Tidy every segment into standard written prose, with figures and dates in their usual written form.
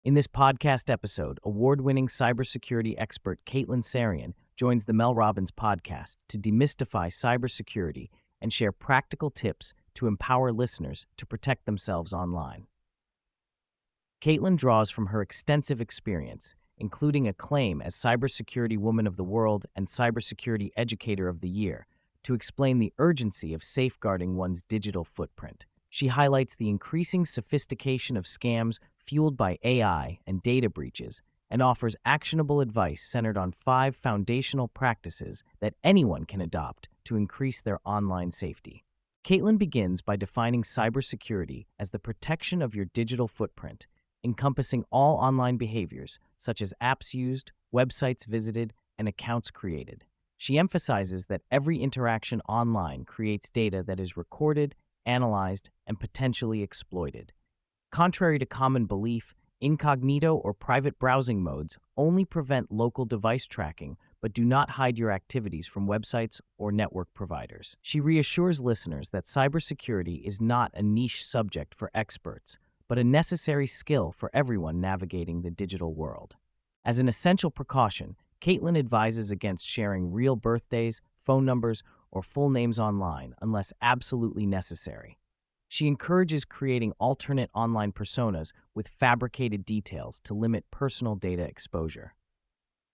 In this podcast episode, award-winning cybersecurity expert Caitlyn Sarian joins the Mel Robbins podcast to demystify cybersecurity and share practical tips to empower listeners to protect themselves online. Caitlyn draws from her extensive experience, including acclaim as Cybersecurity Woman of the World and Cybersecurity Educator of the Year, to explain the urgency of safeguarding one's digital footprint. She highlights the increasing sophistication of scams fueled by AI and data breaches and offers actionable advice centered on 5 foundational practices that anyone can adopt to increase their online safety. Caitlyn begins by defining cybersecurity as the protection of your digital footprint, encompassing all online behaviors such as apps used, websites visited, and accounts created. She emphasizes that every interaction online creates data that is recorded, analyzed, and potentially exploited. Contrary to common belief, incognito or private browsing modes only prevent local device tracking but do not hide your activities from websites or network providers. She reassures listeners that cybersecurity is not a niche subject for experts, but a necessary skill for everyone navigating the digital world. As an essential precaution, Caitlyn advises against sharing real birthdays, phone numbers, or full names online unless absolutely necessary. She encourages creating alternate online personas with fabricated details to limit personal data exposure.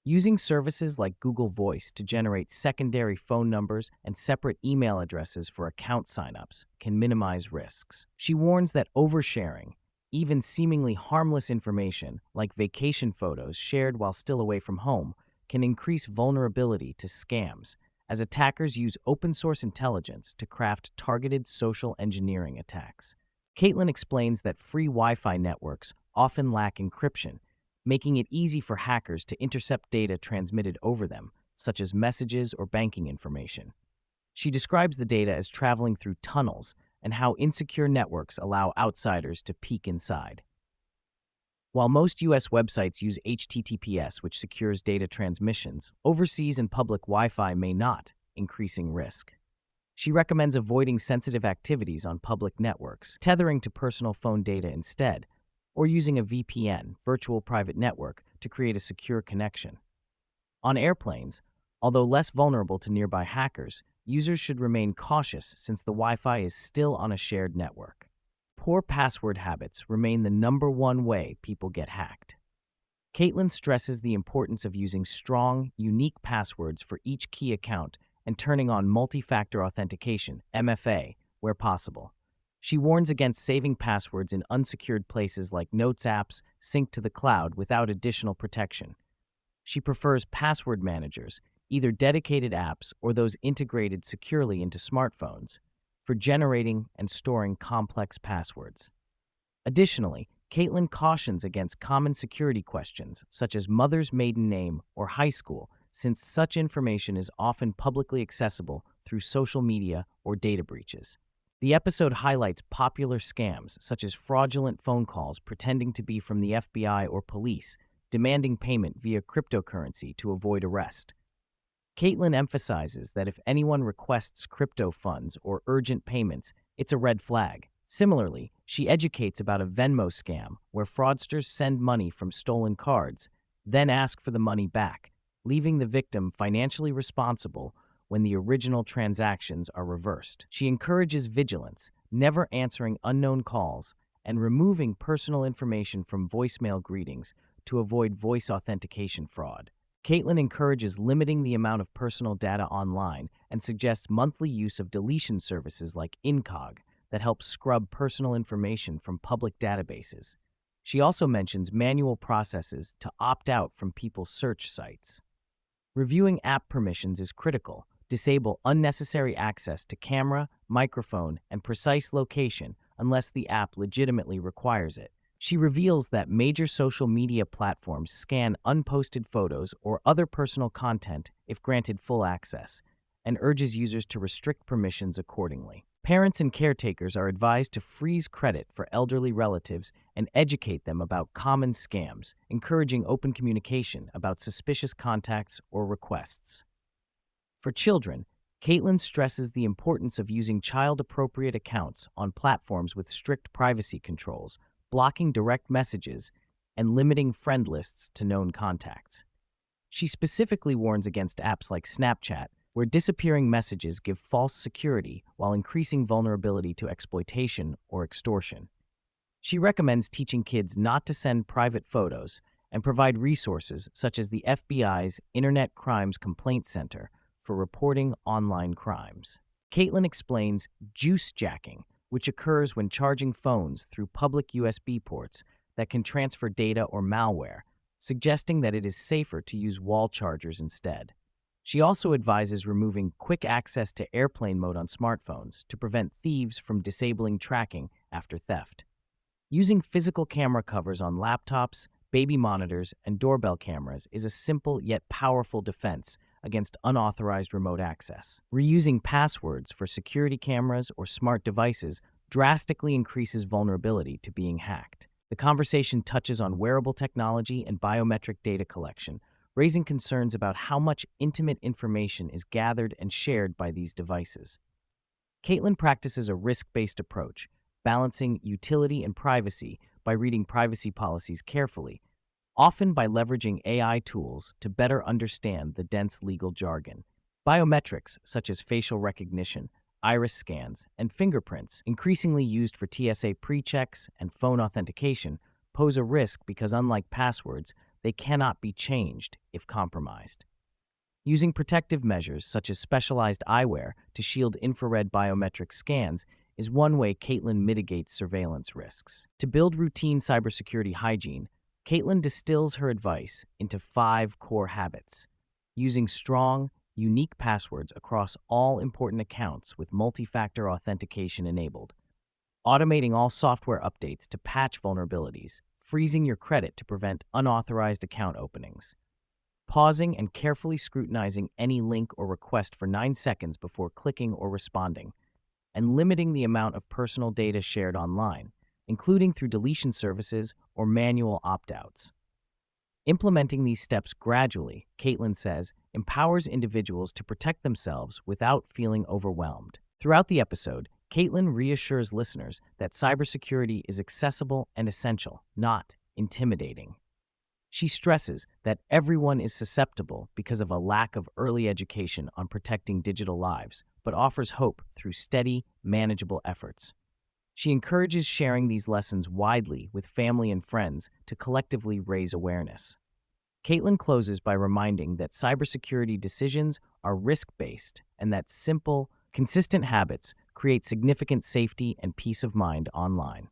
Using services like Google Voice to generate secondary phone numbers and separate email addresses for account signups can minimize risks. She warns that oversharing, even seemingly harmless information like vacation photos shared while still away from home, can increase vulnerability to scams, as attackers use open-source intelligence to craft targeted social engineering attacks. Caitlyn explains that free Wi-Fi networks often lack encryption, making it easy for hackers to intercept data transmitted over them, such as messages or banking information. She describes the data as traveling through tunnels and how insecure networks allow outsiders to peek inside. While most U.S. websites use HTTPS, which secures data transmissions, overseas and public Wi-Fi may not, increasing risk. She recommends avoiding sensitive activities on public networks, tethering to personal phone data instead, or using a VPN, virtual private network, to create a secure connection. On airplanes, although less vulnerable to nearby hackers, users should remain cautious since the Wi-Fi is still on a shared network. Poor password habits remain the #1 way people get hacked. Caitlyn stresses the importance of using strong, unique passwords for each key account and turning on multi-factor authentication, MFA, where possible. She warns against saving passwords in unsecured places like Notes apps synced to the cloud without additional protection. She prefers password managers, either dedicated apps or those integrated securely into smartphones, for generating and storing complex passwords. Additionally, Caitlyn cautions against common security questions such as mother's maiden name or high school, since such information is often publicly accessible through social media or data breaches. The episode highlights popular scams such as fraudulent phone calls pretending to be from the FBI or police, demanding payment via cryptocurrency to avoid arrest. Caitlyn emphasizes that if anyone requests crypto funds or urgent payments, it's a red flag. Similarly, she educates about a Venmo scam where fraudsters send money from stolen cards, then ask for the money back, leaving the victim financially responsible when the original transactions are reversed. She encourages vigilance, never answering unknown calls, and removing personal information from voicemail greetings to avoid voice authentication fraud. Caitlyn encourages limiting the amount of personal data online and suggests monthly use of deletion services like Incog that help scrub personal information from public databases. She also mentions manual processes to opt out from people's search sites. Reviewing app permissions is critical. Disable unnecessary access to camera, microphone, and precise location unless the app legitimately requires it. She reveals that major social media platforms scan unposted photos or other personal content if granted full access, and urges users to restrict permissions accordingly. Parents and caretakers are advised to freeze credit for elderly relatives and educate them about common scams, encouraging open communication about suspicious contacts or requests. For children, Caitlyn stresses the importance of using child-appropriate accounts on platforms with strict privacy controls, blocking direct messages, and limiting friend lists to known contacts. She specifically warns against apps like Snapchat, where disappearing messages give false security while increasing vulnerability to exploitation or extortion. She recommends teaching kids not to send private photos and provide resources such as the FBI's Internet Crimes Complaint Center for reporting online crimes. Caitlyn explains juice jacking, which occurs when charging phones through public USB ports that can transfer data or malware, suggesting that it is safer to use wall chargers instead. She also advises removing quick access to airplane mode on smartphones to prevent thieves from disabling tracking after theft. Using physical camera covers on laptops, baby monitors, and doorbell cameras is a simple yet powerful defense against unauthorized remote access. Reusing passwords for security cameras or smart devices drastically increases vulnerability to being hacked. The conversation touches on wearable technology and biometric data collection, raising concerns about how much intimate information is gathered and shared by these devices. Caitlyn practices a risk-based approach, balancing utility and privacy by reading privacy policies carefully, often by leveraging AI tools to better understand the dense legal jargon. Biometrics, such as facial recognition, iris scans, and fingerprints, increasingly used for TSA pre-checks and phone authentication, pose a risk because, unlike passwords, they cannot be changed if compromised. Using protective measures such as specialized eyewear to shield infrared biometric scans is one way Caitlyn mitigates surveillance risks. To build routine cybersecurity hygiene, Caitlyn distills her advice into 5 core habits: using strong, unique passwords across all important accounts with multi-factor authentication enabled, automating all software updates to patch vulnerabilities, freezing your credit to prevent unauthorized account openings, pausing and carefully scrutinizing any link or request for 9 seconds before clicking or responding, and limiting the amount of personal data shared online, including through deletion services or manual opt-outs. Implementing these steps gradually, Caitlyn says, empowers individuals to protect themselves without feeling overwhelmed. Throughout the episode, Caitlyn reassures listeners that cybersecurity is accessible and essential, not intimidating. She stresses that everyone is susceptible because of a lack of early education on protecting digital lives, but offers hope through steady, manageable efforts. She encourages sharing these lessons widely with family and friends to collectively raise awareness. Caitlyn closes by reminding that cybersecurity decisions are risk-based and that simple, consistent habits create significant safety and peace of mind online.